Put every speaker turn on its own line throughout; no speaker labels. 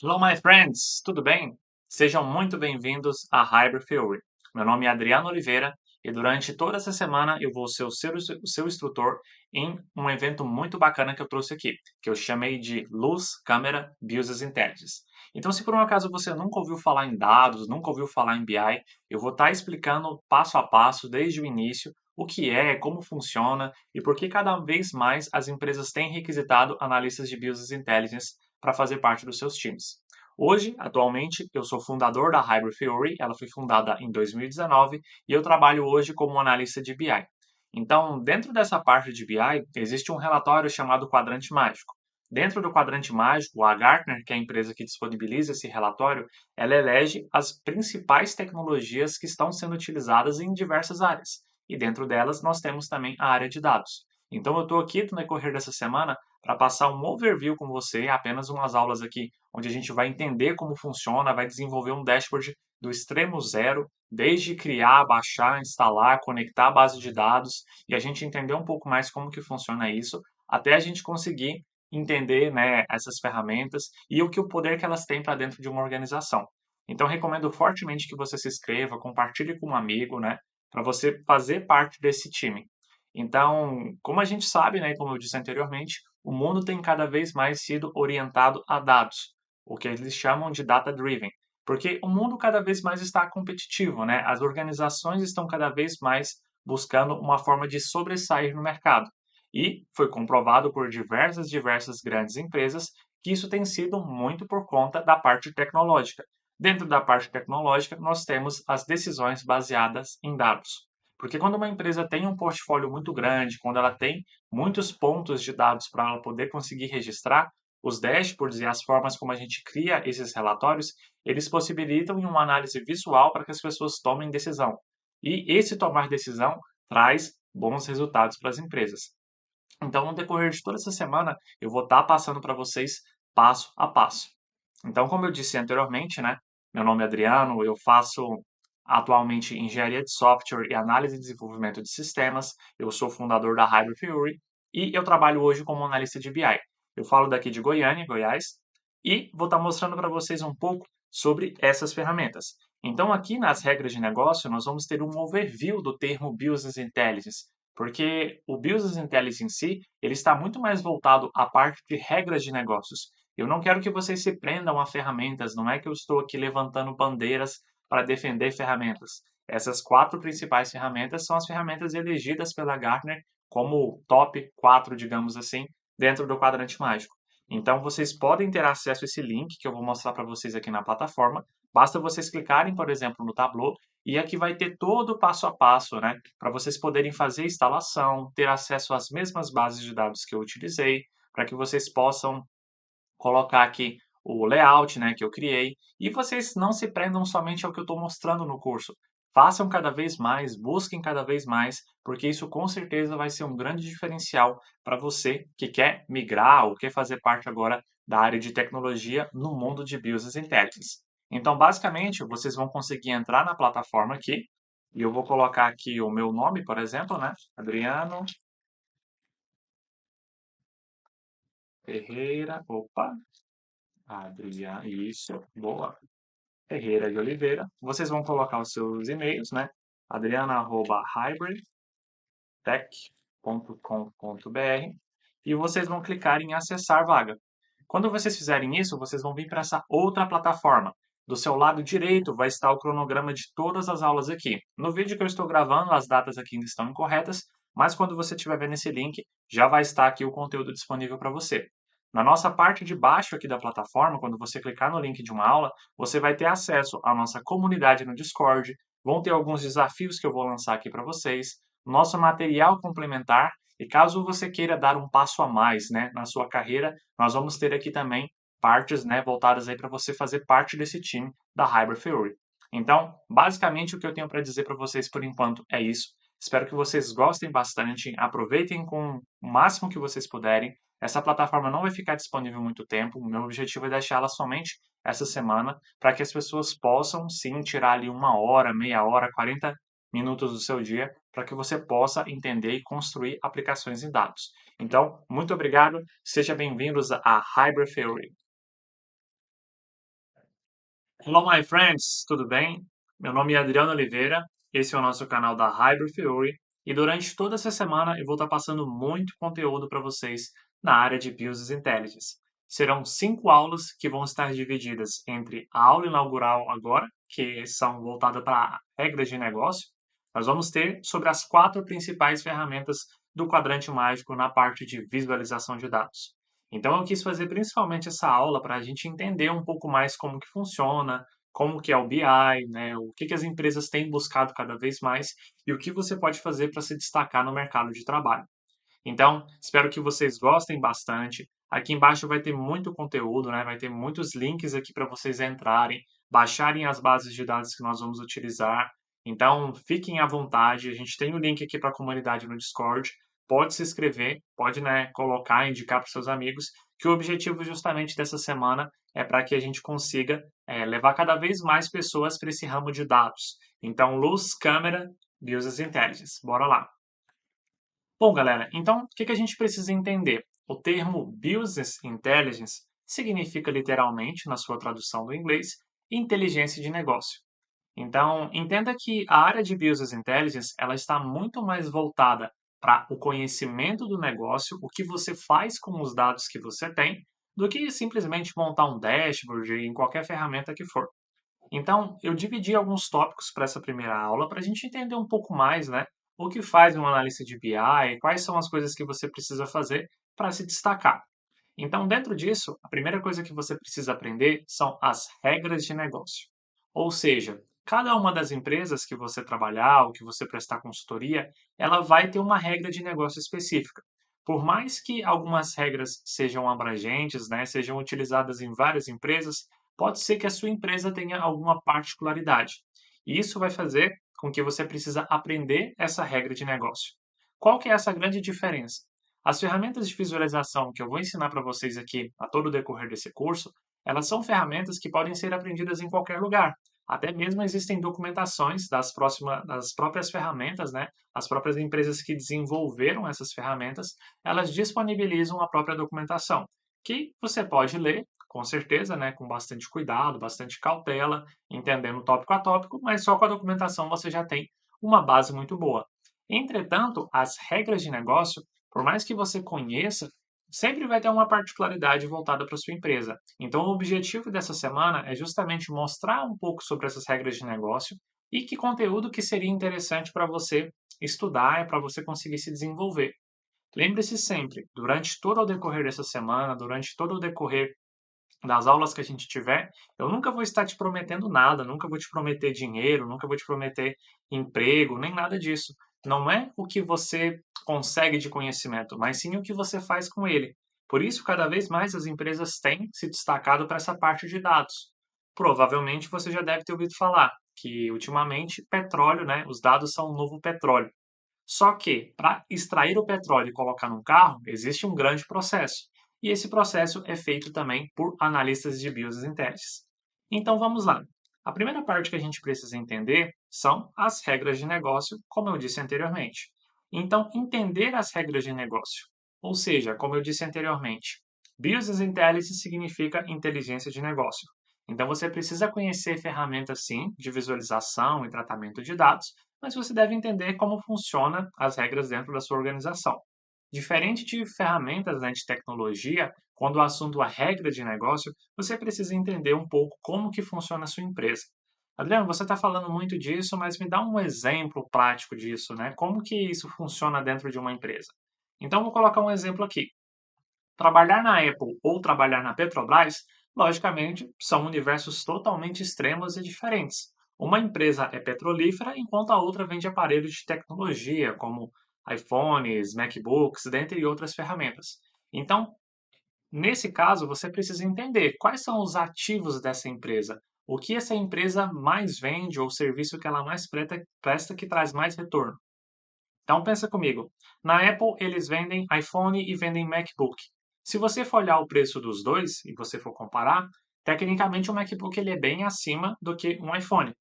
Hello, my friends! Tudo bem? Sejam muito bem-vindos à Hybrid Theory. Meu nome é Adriano Oliveira e durante toda essa semana eu vou ser o seu instrutor em um evento muito bacana que eu trouxe aqui, que eu chamei de Luz, Câmera, Business Intelligence. Então, se por um acaso você nunca ouviu falar em dados, nunca ouviu falar em BI, eu vou estar explicando passo a passo, desde o início, o que é, como funciona e por que cada vez mais as empresas têm requisitado analistas de Business Intelligence para fazer parte dos seus times. Hoje, atualmente, eu sou fundador da Hybrid Theory, ela foi fundada em 2019 e eu trabalho hoje como analista de BI. Então, dentro dessa parte de BI, existe um relatório chamado Quadrante Mágico. Dentro do Quadrante Mágico, a Gartner, que é a empresa que disponibiliza esse relatório, ela elege as principais tecnologias que estão sendo utilizadas em diversas áreas. E dentro delas, nós temos também a área de dados. Então, eu estou aqui no decorrer dessa semana para passar um overview com você, apenas umas aulas aqui, onde a gente vai entender como funciona, vai desenvolver um dashboard do extremo zero, desde criar, baixar, instalar, conectar a base de dados, e a gente entender um pouco mais como que funciona isso, até a gente conseguir entender, né, essas ferramentas e o que o poder que elas têm para dentro de uma organização. Então, recomendo fortemente que você se inscreva, compartilhe com um amigo, né, para você fazer parte desse time. Então, como a gente sabe, né, como eu disse anteriormente, o mundo tem cada vez mais sido orientado a dados, o que eles chamam de data-driven, porque o mundo cada vez mais está competitivo, né? As organizações estão cada vez mais buscando uma forma de sobressair no mercado. E foi comprovado por diversas grandes empresas que isso tem sido muito por conta da parte tecnológica. Dentro da parte tecnológica, nós temos as decisões baseadas em dados. Porque quando uma empresa tem um portfólio muito grande, quando ela tem muitos pontos de dados para ela poder conseguir registrar, os dashboards e as formas como a gente cria esses relatórios, eles possibilitam uma análise visual para que as pessoas tomem decisão. E esse tomar decisão traz bons resultados para as empresas. Então, no decorrer de toda essa semana, eu vou estar passando para vocês passo a passo. Então, como eu disse anteriormente, né, meu nome é Adriano, eu faço atualmente engenharia de software e análise e desenvolvimento de sistemas. Eu sou fundador da Hybrid Theory e eu trabalho hoje como analista de BI. Eu falo daqui de Goiânia, Goiás, e vou estar mostrando para vocês um pouco sobre essas ferramentas. Então, aqui nas regras de negócio, nós vamos ter um overview do termo Business Intelligence, porque o Business Intelligence em si, ele está muito mais voltado à parte de regras de negócios. Eu não quero que vocês se prendam a ferramentas, não é que eu estou aqui levantando bandeiras para defender ferramentas. Essas quatro principais ferramentas são as ferramentas elegidas pela Gartner como top 4, digamos assim, dentro do quadrante mágico. Então, vocês podem ter acesso a esse link que eu vou mostrar para vocês aqui na plataforma. Basta vocês clicarem, por exemplo, no Tableau e aqui vai ter todo o passo a passo, né? Para vocês poderem fazer a instalação, ter acesso às mesmas bases de dados que eu utilizei, para que vocês possam colocar aqui o layout, né, que eu criei, e vocês não se prendam somente ao que eu estou mostrando no curso. Façam cada vez mais, busquem cada vez mais, porque isso com certeza vai ser um grande diferencial para você que quer migrar ou quer fazer parte agora da área de tecnologia no mundo de Business Intelligence. Então, basicamente, vocês vão conseguir entrar na plataforma aqui, e eu vou colocar aqui o meu nome, por exemplo, né? Adriano Ferreira. Opa, Adriano, isso, boa. Ferreira de Oliveira. Vocês vão colocar os seus e-mails, né? adriana@hybridtech.com.br e vocês vão clicar em acessar vaga. Quando vocês fizerem isso, vocês vão vir para essa outra plataforma. Do seu lado direito vai estar o cronograma de todas as aulas aqui. No vídeo que eu estou gravando, as datas aqui ainda estão incorretas, mas quando você estiver vendo esse link, já vai estar aqui o conteúdo disponível para você. Na nossa parte de baixo aqui da plataforma, quando você clicar no link de uma aula, você vai ter acesso à nossa comunidade no Discord, vão ter alguns desafios que eu vou lançar aqui para vocês, nosso material complementar e caso você queira dar um passo a mais, né, na sua carreira, nós vamos ter aqui também partes, né, voltadas aí para você fazer parte desse time da Hybrid Theory. Então, basicamente o que eu tenho para dizer para vocês por enquanto é isso. Espero que vocês gostem bastante, aproveitem com o máximo que vocês puderem. Essa plataforma não vai ficar disponível muito tempo. O meu objetivo é deixá-la somente essa semana para que as pessoas possam sim tirar ali uma hora, meia hora, 40 minutos do seu dia para que você possa entender e construir aplicações em dados. Então, muito obrigado, sejam bem-vindos à Hybrid Theory. Hello, my friends, tudo bem? Meu nome é Adriano Oliveira, esse é o nosso canal da Hybrid Theory e durante toda essa semana eu vou estar passando muito conteúdo para vocês na área de Business Intelligence. Serão 5 aulas que vão estar divididas entre a aula inaugural agora, que são voltadas para regras de negócio. Nós vamos ter sobre as 4 principais ferramentas do quadrante mágico na parte de visualização de dados. Então eu quis fazer principalmente essa aula para a gente entender um pouco mais como que funciona, como que é o BI, né, o que as empresas têm buscado cada vez mais e o que você pode fazer para se destacar no mercado de trabalho. Então, espero que vocês gostem bastante. Aqui embaixo vai ter muito conteúdo, né? Vai ter muitos links aqui para vocês entrarem, baixarem as bases de dados que nós vamos utilizar. Então, fiquem à vontade. A gente tem o link aqui para a comunidade no Discord. Pode se inscrever, pode, né, colocar, indicar para os seus amigos, que o objetivo justamente dessa semana é para que a gente consiga levar cada vez mais pessoas para esse ramo de dados. Então, luz, câmera, Business Intelligence. Bora lá. Bom, galera, então o que a gente precisa entender? O termo Business Intelligence significa literalmente, na sua tradução do inglês, inteligência de negócio. Então, entenda que a área de Business Intelligence ela está muito mais voltada para o conhecimento do negócio, o que você faz com os dados que você tem, do que simplesmente montar um dashboard em qualquer ferramenta que for. Então, eu dividi alguns tópicos para essa primeira aula para a gente entender um pouco mais, né? O que faz um analista de BI, quais são as coisas que você precisa fazer para se destacar. Então, dentro disso, a primeira coisa que você precisa aprender são as regras de negócio. Ou seja, cada uma das empresas que você trabalhar ou que você prestar consultoria, ela vai ter uma regra de negócio específica. Por mais que algumas regras sejam abrangentes, né, sejam utilizadas em várias empresas, pode ser que a sua empresa tenha alguma particularidade. E isso vai fazer com que você precisa aprender essa regra de negócio. Qual que é essa grande diferença? As ferramentas de visualização que eu vou ensinar para vocês aqui a todo o decorrer desse curso, elas são ferramentas que podem ser aprendidas em qualquer lugar. Até mesmo existem documentações das próprias ferramentas, né? As próprias empresas que desenvolveram essas ferramentas, elas disponibilizam a própria documentação, que você pode ler, com certeza, né? Com bastante cuidado, bastante cautela, entendendo tópico a tópico, mas só com a documentação você já tem uma base muito boa. Entretanto, as regras de negócio, por mais que você conheça, sempre vai ter uma particularidade voltada para sua empresa. Então, o objetivo dessa semana é justamente mostrar um pouco sobre essas regras de negócio e que conteúdo que seria interessante para você estudar e para você conseguir se desenvolver. Lembre-se sempre, durante todo o decorrer dessa semana, durante todo o decorrer das aulas que a gente tiver, eu nunca vou estar te prometendo nada, nunca vou te prometer dinheiro, nunca vou te prometer emprego, nem nada disso. Não é o que você consegue de conhecimento, mas sim o que você faz com ele. Por isso, cada vez mais as empresas têm se destacado para essa parte de dados. Provavelmente você já deve ter ouvido falar que ultimamente petróleo, né, os dados são o novo petróleo. Só que, para extrair o petróleo e colocar num carro, existe um grande processo. E esse processo é feito também por analistas de Business Intelligence. Então vamos lá. A primeira parte que a gente precisa entender são as regras de negócio, como eu disse anteriormente. Então, entender as regras de negócio. Ou seja, como eu disse anteriormente, Business Intelligence significa inteligência de negócio. Então, você precisa conhecer ferramentas, sim, de visualização e tratamento de dados, mas você deve entender como funcionam as regras dentro da sua organização. Diferente de ferramentas, né, de tecnologia, quando o assunto é regra de negócio, você precisa entender um pouco como que funciona a sua empresa. Adriano, você está falando muito disso, mas me dá um exemplo prático disso, né? Como que isso funciona dentro de uma empresa? Então, vou colocar um exemplo aqui. Trabalhar na Apple ou trabalhar na Petrobras, logicamente, são universos totalmente extremos e diferentes. Uma empresa é petrolífera, enquanto a outra vende aparelhos de tecnologia, como iPhones, MacBooks, dentre outras ferramentas. Então, nesse caso, você precisa entender quais são os ativos dessa empresa, o que essa empresa mais vende ou o serviço que ela mais presta que traz mais retorno. Então pensa comigo, na Apple eles vendem iPhone e vendem MacBook. Se você for olhar o preço dos dois e você for comparar, tecnicamente o MacBook ele é bem acima do que um iPhone.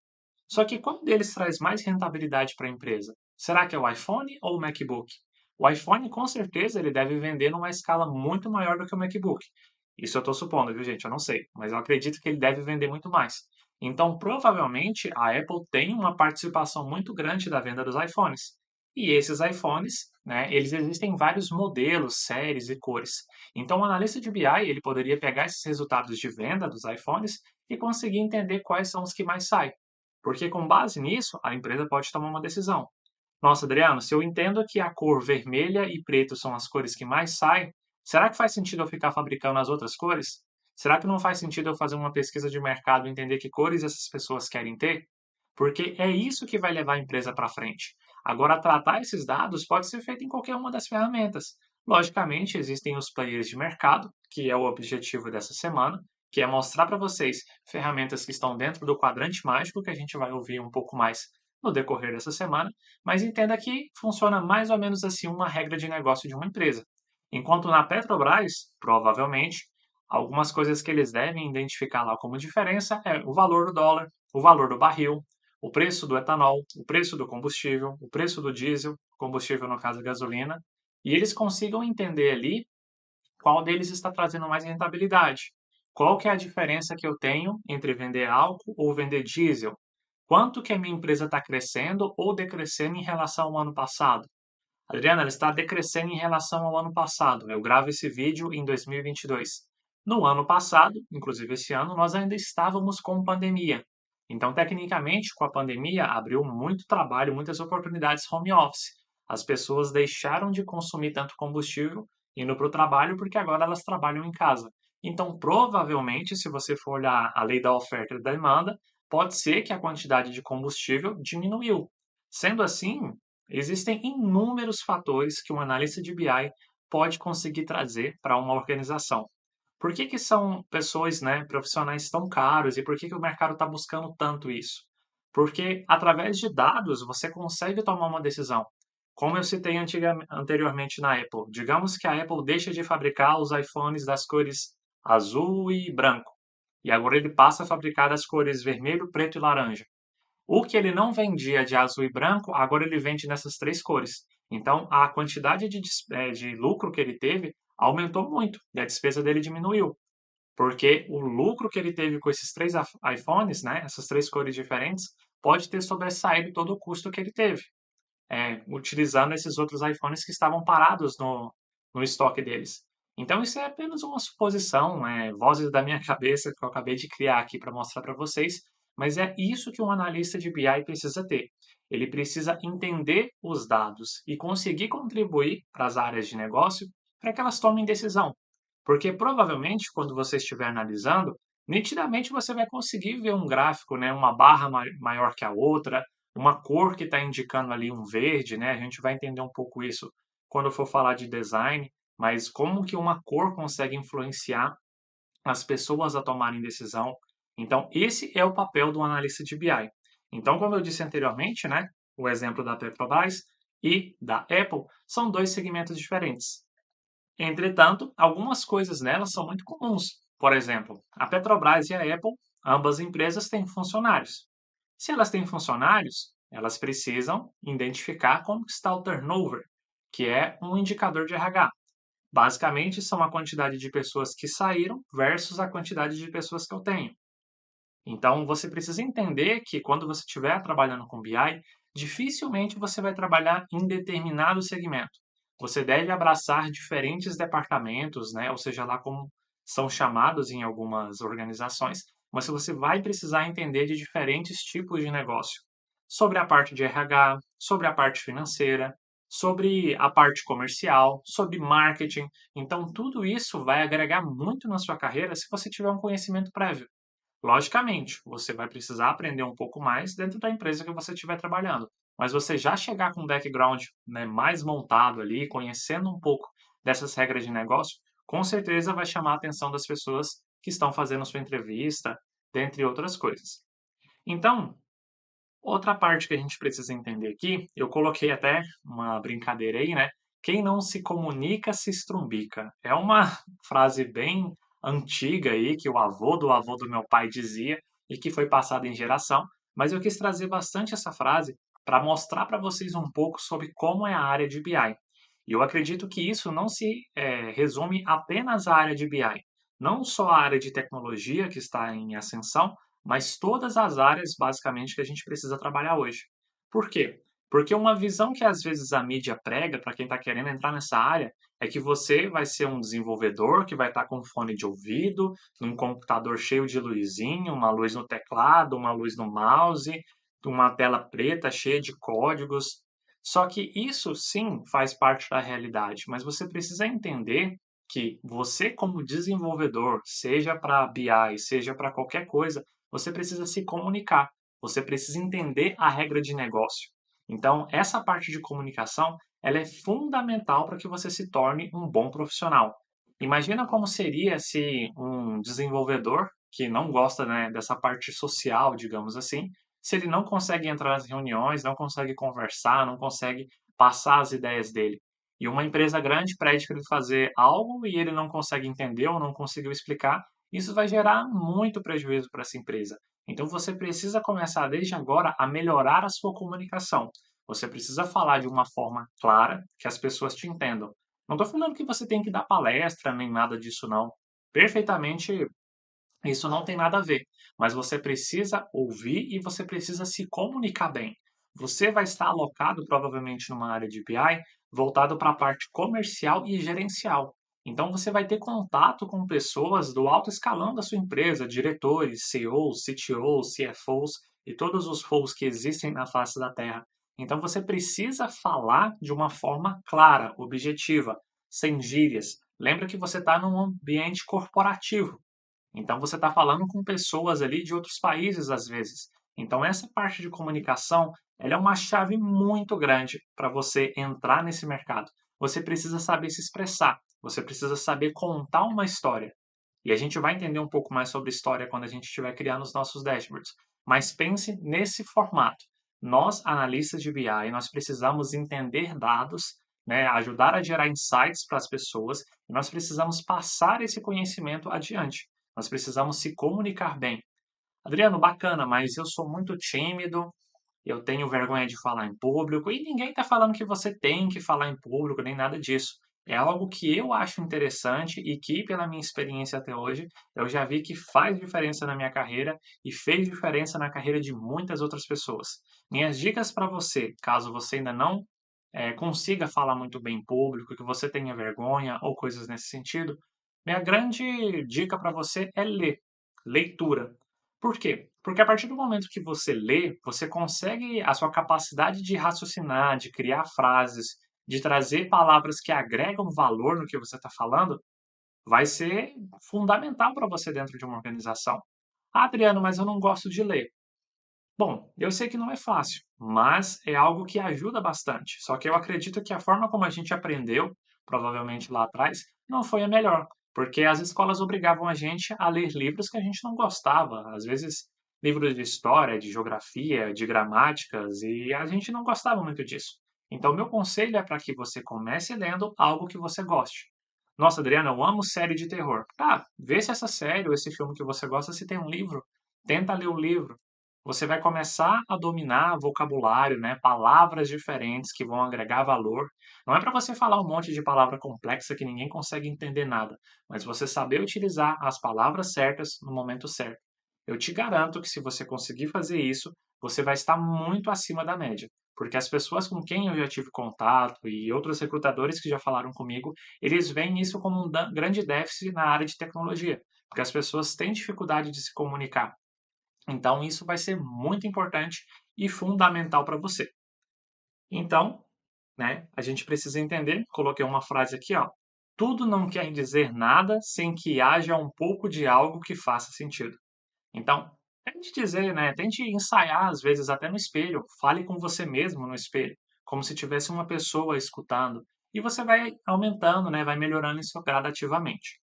Só que qual deles traz mais rentabilidade para a empresa? Será que é o iPhone ou o MacBook? O iPhone com certeza ele deve vender numa escala muito maior do que o MacBook. Isso eu estou supondo, viu, gente? Eu não sei, mas eu acredito que ele deve vender muito mais. Então, provavelmente, a Apple tem uma participação muito grande da venda dos iPhones. E esses iPhones, né, eles existem em vários modelos, séries e cores. Então, o analista de BI, ele poderia pegar esses resultados de venda dos iPhones e conseguir entender quais são os que mais saem. Porque com base nisso, a empresa pode tomar uma decisão. Nossa, Adriano, se eu entendo que a cor vermelha e preto são as cores que mais saem, será que faz sentido eu ficar fabricando as outras cores? Será que não faz sentido eu fazer uma pesquisa de mercado e entender que cores essas pessoas querem ter? Porque é isso que vai levar a empresa para frente. Agora, tratar esses dados pode ser feito em qualquer uma das ferramentas. Logicamente, existem os players de mercado, que é o objetivo dessa semana, que é mostrar para vocês ferramentas que estão dentro do quadrante mágico, que a gente vai ouvir um pouco mais no decorrer dessa semana, mas entenda que funciona mais ou menos assim uma regra de negócio de uma empresa. Enquanto na Petrobras, provavelmente, algumas coisas que eles devem identificar lá como diferença é o valor do dólar, o valor do barril, o preço do etanol, o preço do combustível, o preço do diesel, combustível no caso gasolina, e eles consigam entender ali qual deles está trazendo mais rentabilidade. Qual que é a diferença que eu tenho entre vender álcool ou vender diesel? Quanto que a minha empresa está crescendo ou decrescendo em relação ao ano passado? Adriana, ela está decrescendo em relação ao ano passado. Eu gravo esse vídeo em 2022. No ano passado, inclusive esse ano, nós ainda estávamos com pandemia. Então, tecnicamente, com a pandemia, abriu muito trabalho, muitas oportunidades home office. As pessoas deixaram de consumir tanto combustível indo para o trabalho porque agora elas trabalham em casa. Então, provavelmente, se você for olhar a lei da oferta e da demanda, pode ser que a quantidade de combustível diminuiu. Sendo assim, existem inúmeros fatores que um analista de BI pode conseguir trazer para uma organização. Por que, que são pessoas, né, profissionais tão caros e por que, que o mercado está buscando tanto isso? Porque através de dados você consegue tomar uma decisão. Como eu citei anteriormente na Apple, digamos que a Apple deixa de fabricar os iPhones das cores azul e branco, e agora ele passa a fabricar das cores vermelho, preto e laranja. O que ele não vendia de azul e branco, agora ele vende nessas três cores. Então, a quantidade de lucro que ele teve aumentou muito e a despesa dele diminuiu. Porque o lucro que ele teve com esses três iPhones, né, essas três cores diferentes, pode ter sobressaído todo o custo que ele teve, utilizando esses outros iPhones que estavam parados no estoque deles. Então, isso é apenas uma suposição, vozes da minha cabeça que eu acabei de criar aqui para mostrar para vocês, mas é isso que um analista de BI precisa ter. Ele precisa entender os dados e conseguir contribuir para as áreas de negócio para que elas tomem decisão. Porque provavelmente, quando você estiver analisando, nitidamente você vai conseguir ver um gráfico, né, uma barra maior que a outra, uma cor que está indicando ali um verde, né? A gente vai entender um pouco isso quando for falar de design, mas como que uma cor consegue influenciar as pessoas a tomarem decisão. Então, esse é o papel do analista de BI. Então, como eu disse anteriormente, né, o exemplo da Petrobras e da Apple são dois segmentos diferentes. Entretanto, algumas coisas nelas são muito comuns. Por exemplo, a Petrobras e a Apple, ambas empresas têm funcionários. Se elas têm funcionários, elas precisam identificar como está o turnover, que é um indicador de RH. Basicamente, são a quantidade de pessoas que saíram versus a quantidade de pessoas que eu tenho. Então, você precisa entender que quando você estiver trabalhando com BI, dificilmente você vai trabalhar em determinado segmento. Você deve abraçar diferentes departamentos, né? Ou seja, lá como são chamados em algumas organizações, mas você vai precisar entender de diferentes tipos de negócio. Sobre a parte de RH, sobre a parte financeira, sobre a parte comercial, sobre marketing. Então, tudo isso vai agregar muito na sua carreira se você tiver um conhecimento prévio. Logicamente, você vai precisar aprender um pouco mais dentro da empresa que você estiver trabalhando, mas você já chegar com um background, né, mais montado ali, conhecendo um pouco dessas regras de negócio, com certeza vai chamar a atenção das pessoas que estão fazendo sua entrevista, dentre outras coisas. Então, outra parte que a gente precisa entender aqui, eu coloquei até uma brincadeira aí, né? Quem não se comunica se estrumbica. É uma frase bem antiga aí que o avô do meu pai dizia e que foi passada em geração, mas eu quis trazer bastante essa frase para mostrar para vocês um pouco sobre como é a área de BI. E eu acredito que isso não se resume apenas à área de BI, Não só a área de tecnologia que está em ascensão, mas todas as áreas basicamente que a gente precisa trabalhar hoje. Por quê? Porque uma visão que às vezes a mídia prega para quem está querendo entrar nessa área é que você vai ser um desenvolvedor que vai estar com fone de ouvido, num computador cheio de luzinha, uma luz no teclado, uma luz no mouse, uma tela preta cheia de códigos. Só que isso sim faz parte da realidade, mas você precisa entender que você, como desenvolvedor, seja para BI, seja para qualquer coisa, você precisa se comunicar, você precisa entender a regra de negócio. Então, essa parte de comunicação, ela é fundamental para que você se torne um bom profissional. Imagina como seria se um desenvolvedor que não gosta, né, dessa parte social, digamos assim, se ele não consegue entrar nas reuniões, não consegue conversar, não consegue passar as ideias dele. E uma empresa grande pede para ele fazer algo e ele não consegue entender ou não conseguiu explicar, isso vai gerar muito prejuízo para essa empresa. Então você precisa começar desde agora a melhorar a sua comunicação. Você precisa falar de uma forma clara que as pessoas te entendam. Não estou falando que você tem que dar palestra nem nada disso, não. Perfeitamente, isso não tem nada a ver, mas você precisa ouvir e você precisa se comunicar bem. Você vai estar alocado provavelmente numa área de BI voltado para a parte comercial e gerencial. Então você vai ter contato com pessoas do alto escalão da sua empresa, diretores, CEOs, CTOs, CFOs e todos os roles que existem na face da Terra. Então você precisa falar de uma forma clara, objetiva, sem gírias. Lembra que você está num ambiente corporativo. Então você está falando com pessoas ali de outros países às vezes. Então essa parte de comunicação, ela é uma chave muito grande para você entrar nesse mercado. Você precisa saber se expressar, você precisa saber contar uma história. E a gente vai entender um pouco mais sobre história quando a gente estiver criando os nossos dashboards. Mas pense nesse formato. Nós, analistas de BI, nós precisamos entender dados, né, ajudar a gerar insights para as pessoas, e nós precisamos passar esse conhecimento adiante. Nós precisamos se comunicar bem. Adriano, bacana, mas eu sou muito tímido, eu tenho vergonha de falar em público, e ninguém está falando que você tem que falar em público, nem nada disso. É algo que eu acho interessante e que, pela minha experiência até hoje, eu já vi que faz diferença na minha carreira e fez diferença na carreira de muitas outras pessoas. Minhas dicas para você, caso você ainda não consiga falar muito bem em público, que você tenha vergonha ou coisas nesse sentido, minha grande dica para você é ler. Leitura. Por quê? Porque a partir do momento que você lê, você consegue a sua capacidade de raciocinar, de criar frases, de trazer palavras que agregam valor no que você está falando, vai ser fundamental para você dentro de uma organização. Ah, Adriano, mas eu não gosto de ler. Bom, eu sei que não é fácil, mas é algo que ajuda bastante. Só que eu acredito que a forma como a gente aprendeu, provavelmente lá atrás, não foi a melhor, porque as escolas obrigavam a gente a ler livros que a gente não gostava, às vezes livros de história, de geografia, de gramáticas, e a gente não gostava muito disso. Então, meu conselho é para que você comece lendo algo que você goste. Nossa, Adriana, eu amo série de terror. Tá, vê se essa série ou esse filme que você gosta se tem um livro. Tenta ler o livro. Você vai começar a dominar vocabulário, né, palavras diferentes que vão agregar valor. Não é para você falar um monte de palavra complexa que ninguém consegue entender nada, mas você saber utilizar as palavras certas no momento certo. Eu te garanto que se você conseguir fazer isso, você vai estar muito acima da média, porque as pessoas com quem eu já tive contato e outros recrutadores que já falaram comigo, eles veem isso como um grande déficit na área de tecnologia, porque as pessoas têm dificuldade de se comunicar. Então, isso vai ser muito importante e fundamental para você. Então, né, a gente precisa entender, coloquei uma frase aqui, ó. Tudo não quer dizer nada sem que haja um pouco de algo que faça sentido. Então, tente dizer, né, tente ensaiar, às vezes, até no espelho. Fale com você mesmo no espelho, como se tivesse uma pessoa escutando. E você vai aumentando, né, vai melhorando isso gradativamente.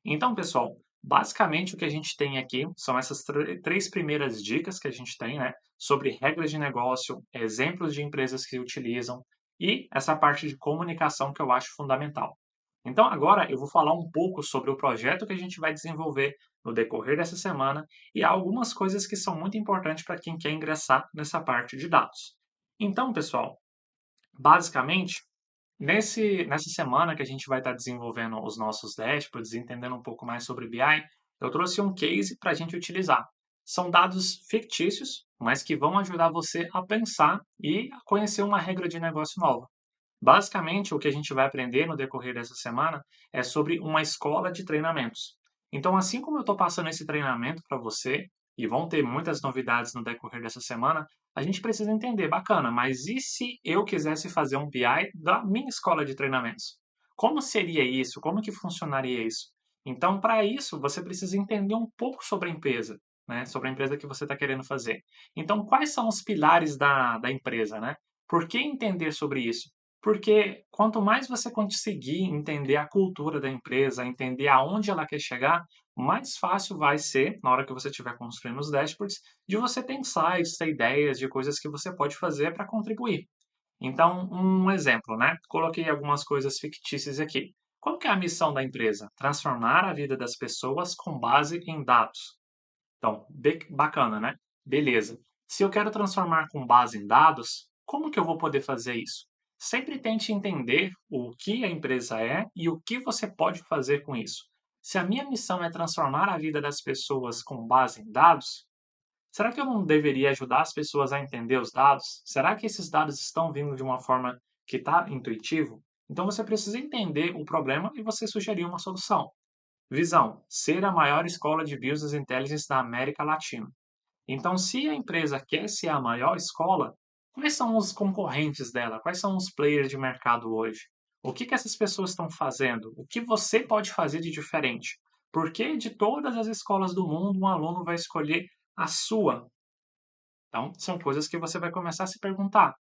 Então, pessoal, basicamente o que a gente tem aqui são essas três primeiras dicas que a gente tem, né, sobre regras de negócio, exemplos de empresas que utilizam e essa parte de comunicação que eu acho fundamental. Então, agora eu vou falar um pouco sobre o projeto que a gente vai desenvolver no decorrer dessa semana e algumas coisas que são muito importantes para quem quer ingressar nessa parte de dados. Então, pessoal, basicamente, Nessa semana que a gente vai estar desenvolvendo os nossos dashboards, entendendo um pouco mais sobre BI, eu trouxe um case para a gente utilizar. São dados fictícios, mas que vão ajudar você a pensar e a conhecer uma regra de negócio nova. Basicamente, o que a gente vai aprender no decorrer dessa semana é sobre uma escola de treinamentos. Então, assim como eu estou passando esse treinamento para você, e vão ter muitas novidades no decorrer dessa semana, a gente precisa entender, bacana, mas e se eu quisesse fazer um BI da minha escola de treinamentos? Como seria isso? Como que funcionaria isso? Então, para isso, você precisa entender um pouco sobre a empresa, né? Sobre a empresa que você está querendo fazer. Então, quais são os pilares da empresa, né? Por que entender sobre isso? Porque quanto mais você conseguir entender a cultura da empresa, entender aonde ela quer chegar, mais fácil vai ser, na hora que você estiver construindo os dashboards, de você ter insights, ter ideias de coisas que você pode fazer para contribuir. Então, um exemplo, né? Coloquei algumas coisas fictícias aqui. Qual que é a missão da empresa? Transformar a vida das pessoas com base em dados. Então, bacana, né? Beleza. Se eu quero transformar com base em dados, como que eu vou poder fazer isso? Sempre tente entender o que a empresa é e o que você pode fazer com isso. Se a minha missão é transformar a vida das pessoas com base em dados, será que eu não deveria ajudar as pessoas a entender os dados? Será que esses dados estão vindo de uma forma que está intuitivo? Então você precisa entender o problema e você sugerir uma solução. Visão: ser a maior escola de Business Intelligence da América Latina. Então, se a empresa quer ser a maior escola, quais são os concorrentes dela? Quais são os players de mercado hoje? O que essas pessoas estão fazendo? O que você pode fazer de diferente? Por que de todas as escolas do mundo um aluno vai escolher a sua? Então, são coisas que você vai começar a se perguntar.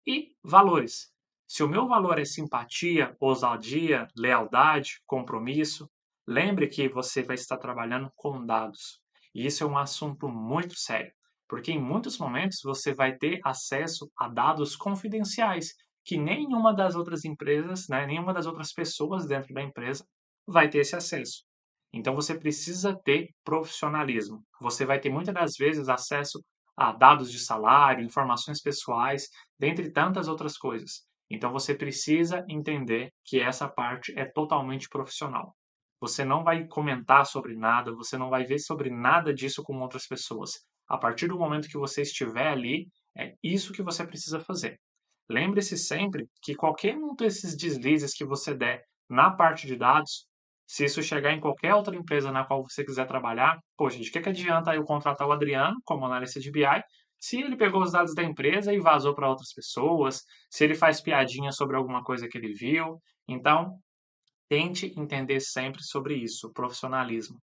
E valores. Se o meu valor é simpatia, ousadia, lealdade, compromisso, lembre que você vai estar trabalhando com dados. E isso é um assunto muito sério, porque em muitos momentos você vai ter acesso a dados confidenciais que nenhuma das outras empresas, né, nenhuma das outras pessoas dentro da empresa vai ter esse acesso. Então você precisa ter profissionalismo. Você vai ter muitas das vezes acesso a dados de salário, informações pessoais, dentre tantas outras coisas. Então você precisa entender que essa parte é totalmente profissional. Você não vai comentar sobre nada, você não vai ver sobre nada disso com outras pessoas. A partir do momento que você estiver ali, é isso que você precisa fazer. Lembre-se sempre que qualquer um desses deslizes que você der na parte de dados, se isso chegar em qualquer outra empresa na qual você quiser trabalhar, pô, gente, o que adianta eu contratar o Adriano como analista de BI se ele pegou os dados da empresa e vazou para outras pessoas, se ele faz piadinha sobre alguma coisa que ele viu. Então, tente entender sempre sobre isso, profissionalismo.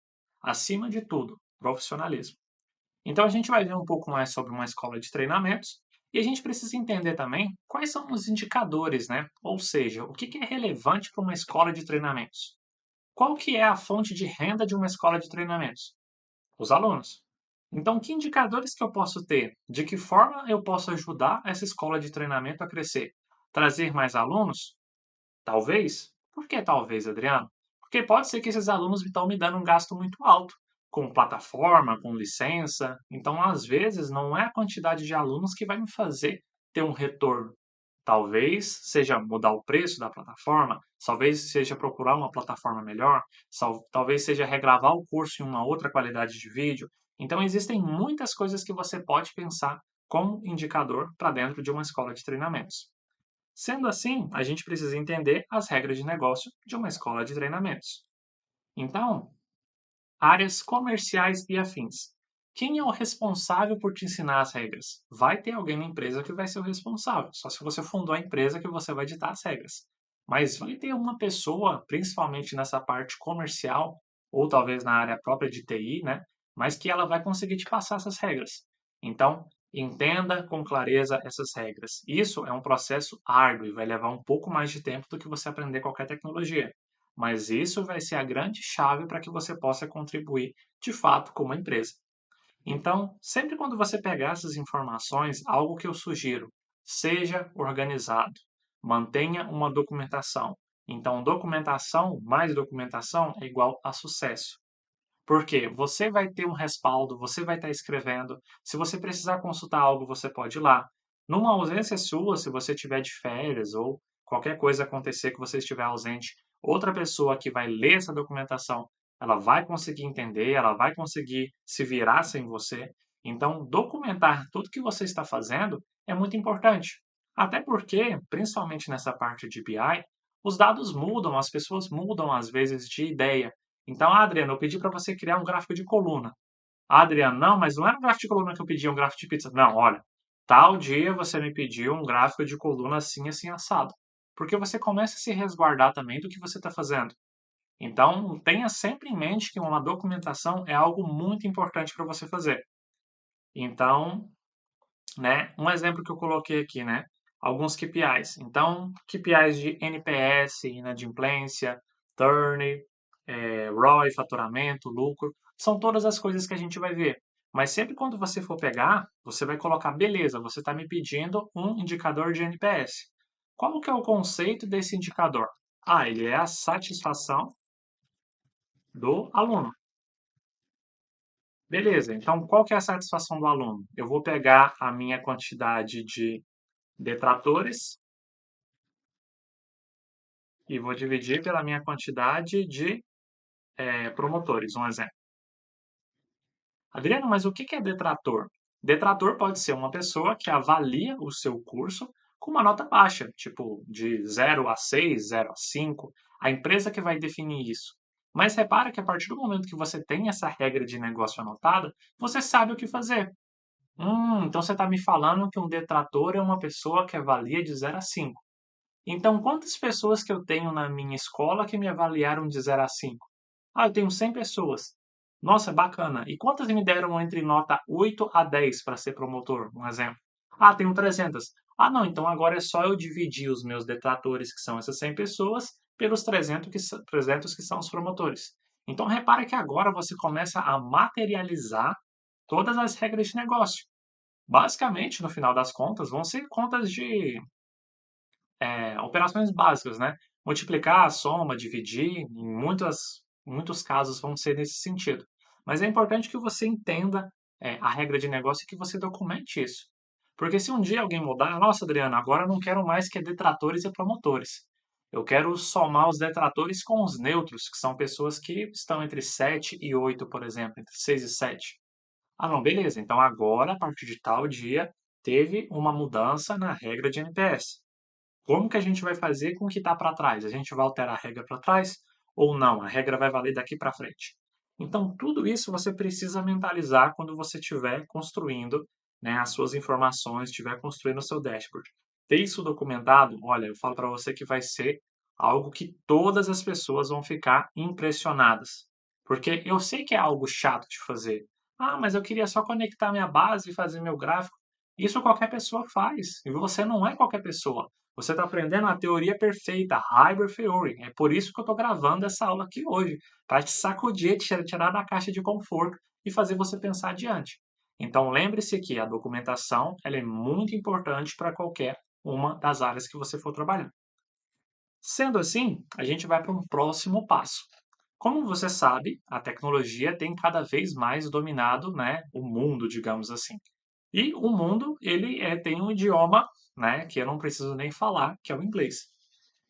Acima de tudo, profissionalismo. Então, a gente vai ver um pouco mais sobre uma escola de treinamentos e a gente precisa entender também quais são os indicadores, né? Ou seja, o que é relevante para uma escola de treinamentos. Qual que é a fonte de renda de uma escola de treinamentos? Os alunos. Então, que indicadores que eu posso ter? De que forma eu posso ajudar essa escola de treinamento a crescer? Trazer mais alunos? Talvez. Por que talvez, Adriano? Porque pode ser que esses alunos estão me dando um gasto muito alto, com plataforma, com licença. Então, às vezes, não é a quantidade de alunos que vai me fazer ter um retorno. Talvez seja mudar o preço da plataforma, talvez seja procurar uma plataforma melhor, talvez seja regravar o curso em uma outra qualidade de vídeo. Então, existem muitas coisas que você pode pensar como indicador para dentro de uma escola de treinamentos. Sendo assim, a gente precisa entender as regras de negócio de uma escola de treinamentos. Então, áreas comerciais e afins. Quem é o responsável por te ensinar as regras? Vai ter alguém na empresa que vai ser o responsável. Só se você fundou a empresa que você vai ditar as regras. Mas vai ter uma pessoa, principalmente nessa parte comercial, ou talvez na área própria de TI, né? Mas que ela vai conseguir te passar essas regras. Então, entenda com clareza essas regras. Isso é um processo árduo e vai levar um pouco mais de tempo do que você aprender qualquer tecnologia. Mas isso vai ser a grande chave para que você possa contribuir de fato com uma empresa. Então, sempre quando você pegar essas informações, algo que eu sugiro, seja organizado, mantenha uma documentação. Então, documentação mais documentação é igual a sucesso. Porque você vai ter um respaldo, você vai estar escrevendo. Se você precisar consultar algo, você pode ir lá. Numa ausência sua, se você tiver de férias ou qualquer coisa acontecer que você estiver ausente, outra pessoa que vai ler essa documentação, ela vai conseguir entender, ela vai conseguir se virar sem você. Então, documentar tudo que você está fazendo é muito importante. Até porque, principalmente nessa parte de BI, os dados mudam, as pessoas mudam às vezes de ideia. Então, Adriano, eu pedi para você criar um gráfico de coluna. Adriano, não, mas não era um gráfico de coluna que eu pedi, é um gráfico de pizza. Não, olha, tal dia você me pediu um gráfico de coluna assim, assim, assado. Porque você começa a se resguardar também do que você está fazendo. Então, tenha sempre em mente que uma documentação é algo muito importante para você fazer. Então, né, um exemplo que eu coloquei aqui, né, alguns KPIs. Então, KPIs de NPS, inadimplência, turn, ROI, faturamento, lucro, são todas as coisas que a gente vai ver. Mas sempre quando você for pegar, você vai colocar, beleza, você está me pedindo um indicador de NPS. Qual que é o conceito desse indicador? Ah, ele é a satisfação do aluno. Beleza, então qual que é a satisfação do aluno? Eu vou pegar a minha quantidade de detratores e vou dividir pela minha quantidade de promotores, um exemplo. Adriano, mas o que é detrator? Detrator pode ser uma pessoa que avalia o seu curso com uma nota baixa, tipo de 0 a 6, 0 a 5, a empresa que vai definir isso. Mas repara que a partir do momento que você tem essa regra de negócio anotada, você sabe o que fazer. Então você está me falando que um detrator é uma pessoa que avalia de 0 a 5. Então, quantas pessoas que eu tenho na minha escola que me avaliaram de 0 a 5? Ah, eu tenho 100 pessoas. Nossa, bacana. E quantas me deram entre nota 8 a 10 para ser promotor? Um exemplo. Ah, tenho 300. Ah, não, então agora é só eu dividir os meus detratores, que são essas 100 pessoas, pelos 300 que são os promotores. Então, repare que agora você começa a materializar todas as regras de negócio. Basicamente, no final das contas, vão ser contas de operações básicas, né? Multiplicar, soma, dividir, muitos casos vão ser nesse sentido. Mas é importante que você entenda a regra de negócio e que você documente isso. Porque se um dia alguém mudar, nossa, Adriana, agora eu não quero mais que detratores e promotores. Eu quero somar os detratores com os neutros, que são pessoas que estão entre 7 e 8, por exemplo, entre 6 e 7. Ah, não, beleza. Então agora, a partir de tal dia, teve uma mudança na regra de NPS. Como que a gente vai fazer com o que está para trás? A gente vai alterar a regra para trás ou não? A regra vai valer daqui para frente. Então, tudo isso você precisa mentalizar quando você estiver construindo, né, as suas informações, estiver construindo o seu dashboard. Ter isso documentado, olha, eu falo para você que vai ser algo que todas as pessoas vão ficar impressionadas. Porque eu sei que é algo chato de fazer. Ah, mas eu queria só conectar minha base e fazer meu gráfico. Isso qualquer pessoa faz. E você não é qualquer pessoa. Você está aprendendo a teoria perfeita, a Hybrid Theory. É por isso que eu estou gravando essa aula aqui hoje, para te sacudir, te tirar da caixa de conforto e fazer você pensar adiante. Então lembre-se que a documentação ela é muito importante para qualquer uma das áreas que você for trabalhar. Sendo assim, a gente vai para um próximo passo. Como você sabe, a tecnologia tem cada vez mais dominado, né, o mundo, digamos assim. E o mundo, ele tem um idioma, né, que eu não preciso nem falar, que é o inglês.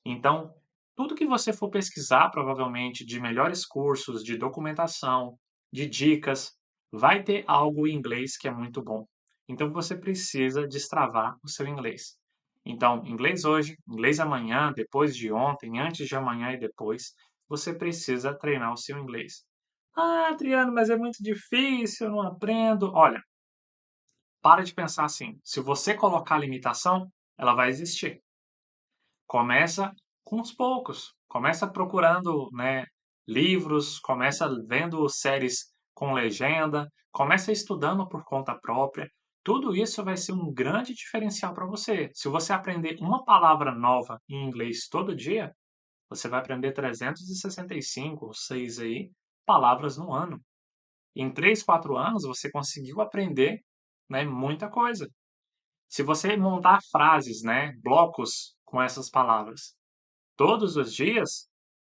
Então, tudo que você for pesquisar, provavelmente, de melhores cursos, de documentação, de dicas, vai ter algo em inglês que é muito bom. Então, você precisa destravar o seu inglês. Então, inglês hoje, inglês amanhã, depois de ontem, antes de amanhã e depois, você precisa treinar o seu inglês. Ah, Adriano, mas é muito difícil, eu não aprendo. Olha, para de pensar assim. Se você colocar limitação, ela vai existir. Começa com os poucos. Começa procurando, né, livros, começa vendo séries com legenda, começa estudando por conta própria. Tudo isso vai ser um grande diferencial para você. Se você aprender uma palavra nova em inglês todo dia, você vai aprender 365 ou 6 aí palavras no ano. Em 3, 4 anos você conseguiu aprender, né, muita coisa. Se você montar frases, né, blocos com essas palavras todos os dias,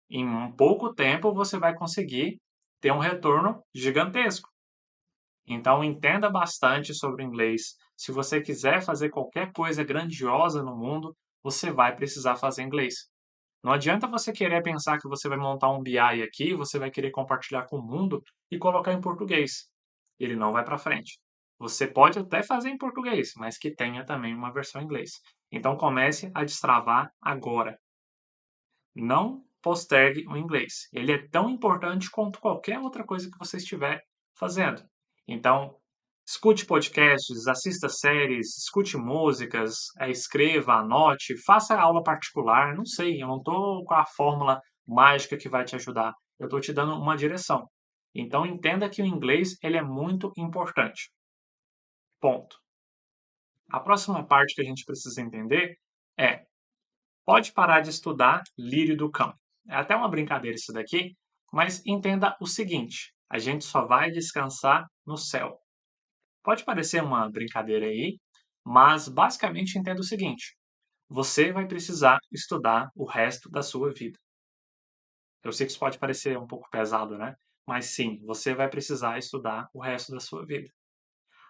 em um pouco tempo você vai conseguir ter um retorno gigantesco. Então entenda bastante sobre inglês. Se você quiser fazer qualquer coisa grandiosa no mundo, você vai precisar fazer inglês. Não adianta você querer pensar que você vai montar um BI aqui, você vai querer compartilhar com o mundo e colocar em português. Ele não vai para frente. Você pode até fazer em português, mas que tenha também uma versão em inglês. Então comece a destravar agora. Não postergue o inglês. Ele é tão importante quanto qualquer outra coisa que você estiver fazendo. Então, escute podcasts, assista séries, escute músicas, escreva, anote, faça aula particular. Não sei, eu não estou com a fórmula mágica que vai te ajudar. Eu estou te dando uma direção. Então, entenda que o inglês ele é muito importante. Ponto. A próxima parte que a gente precisa entender é: pode parar de estudar lírio do campo. É até uma brincadeira isso daqui, mas entenda o seguinte: a gente só vai descansar no céu. Pode parecer uma brincadeira aí, mas basicamente entenda o seguinte: você vai precisar estudar o resto da sua vida. Eu sei que isso pode parecer um pouco pesado, né? Mas sim, você vai precisar estudar o resto da sua vida.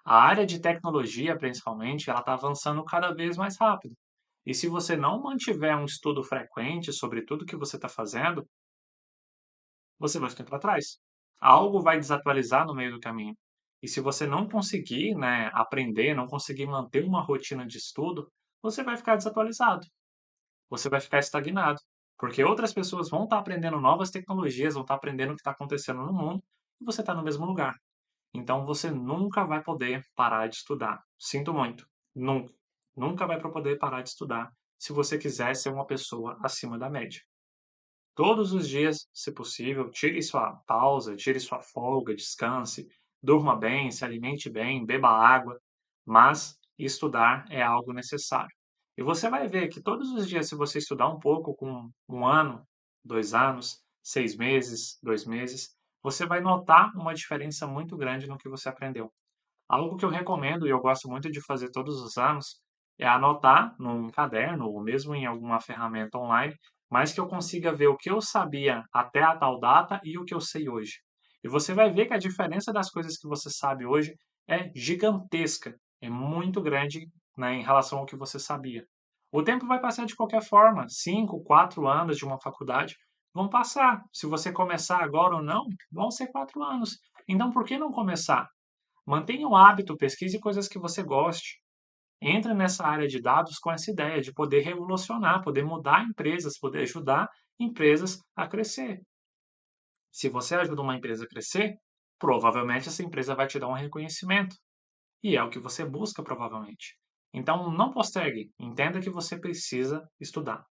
A área de tecnologia, principalmente, ela está avançando cada vez mais rápido. E se você não mantiver um estudo frequente sobre tudo que você está fazendo, você vai ficar para trás. Algo vai desatualizar no meio do caminho. E se você não conseguir, né, aprender, não conseguir manter uma rotina de estudo, você vai ficar desatualizado. Você vai ficar estagnado. Porque outras pessoas vão estar aprendendo novas tecnologias, vão estar aprendendo o que está acontecendo no mundo, e você está no mesmo lugar. Então você nunca vai poder parar de estudar. Sinto muito. Nunca. Nunca vai poder parar de estudar se você quiser ser uma pessoa acima da média. Todos os dias, se possível, tire sua pausa, tire sua folga, descanse, durma bem, se alimente bem, beba água, mas estudar é algo necessário. E você vai ver que todos os dias, se você estudar um pouco, com 1 ano, 2 anos, 6 meses, 2 meses, você vai notar uma diferença muito grande no que você aprendeu. Algo que eu recomendo e eu gosto muito de fazer todos os anos é anotar num caderno ou mesmo em alguma ferramenta online, mas que eu consiga ver o que eu sabia até a tal data e o que eu sei hoje. E você vai ver que a diferença das coisas que você sabe hoje é gigantesca, é muito grande, né, em relação ao que você sabia. O tempo vai passar de qualquer forma, 5, 4 anos de uma faculdade vão passar. Se você começar agora ou não, vão ser 4 anos. Então, por que não começar? Mantenha o hábito, pesquise coisas que você goste. Entre nessa área de dados com essa ideia de poder revolucionar, poder mudar empresas, poder ajudar empresas a crescer. Se você ajuda uma empresa a crescer, provavelmente essa empresa vai te dar um reconhecimento. E é o que você busca, provavelmente. Então, não postergue. Entenda que você precisa estudar.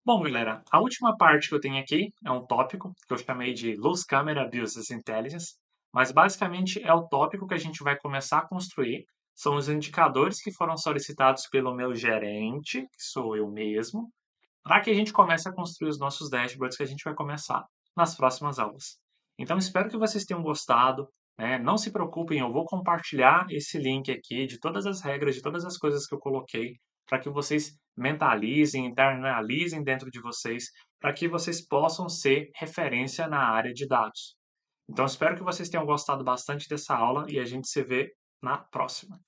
Bom, galera, a última parte que eu tenho aqui é um tópico que eu chamei de Luz Camera Business Intelligence, mas basicamente é o tópico que a gente vai começar a construir. São os indicadores que foram solicitados pelo meu gerente, que sou eu mesmo, para que a gente comece a construir os nossos dashboards que a gente vai começar nas próximas aulas. Então, espero que vocês tenham gostado, né? Não se preocupem, eu vou compartilhar esse link aqui de todas as regras, de todas as coisas que eu coloquei, para que vocês mentalizem, internalizem dentro de vocês, para que vocês possam ser referência na área de dados. Então, espero que vocês tenham gostado bastante dessa aula e a gente se vê na próxima.